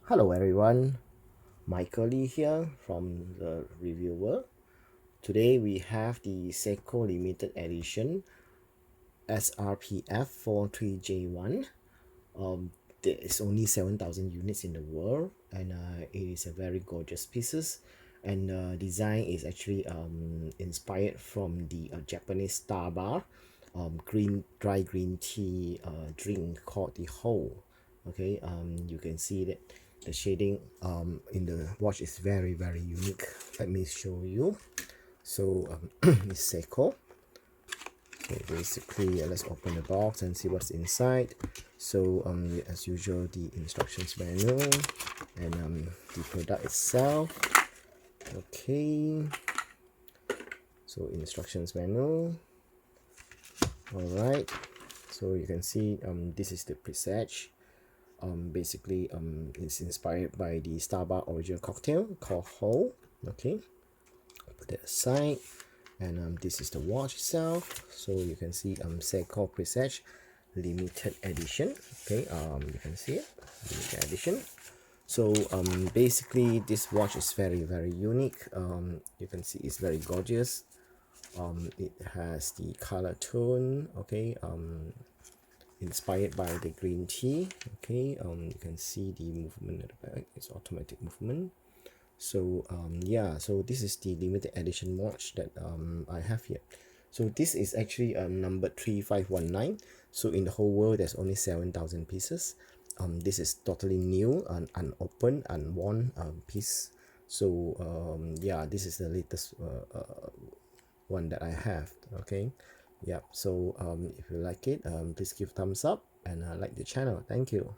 Hello everyone, Michael Lee here from the reviewer. Today we have the Seiko limited edition SRPF43J1. There is only 7,000 units in the world, and it is a very gorgeous pieces. And design is actually inspired from the Japanese star bar, dry green tea drink called the HOU. Okay, you can see that the shading in the watch is very unique. Let me show you. So it's Seiko. So basically, let's open the box and see what's inside. So as usual, the instructions manual and the product itself. Okay, so instructions manual. All right, so you can see this is the Presage. Basically it's inspired by the Starbucks original cocktail called HOU. Okay, put that aside. And this is the watch itself. So you can see Seiko Presage limited edition. Okay, you can see it, limited edition. So basically this watch is very unique. You can see it's very gorgeous. It has the color tone, okay, inspired by the green tea. Okay, you can see the movement at the back. It's automatic movement. So yeah, so this is the limited edition watch that I have here. So this is actually number 3519. So in the whole world there's only 7,000 pieces. This is totally new and unopened, unworn piece. So yeah, this is the latest one that I have. Okay, yeah, so if you like it, please give thumbs up and like the channel. Thank you.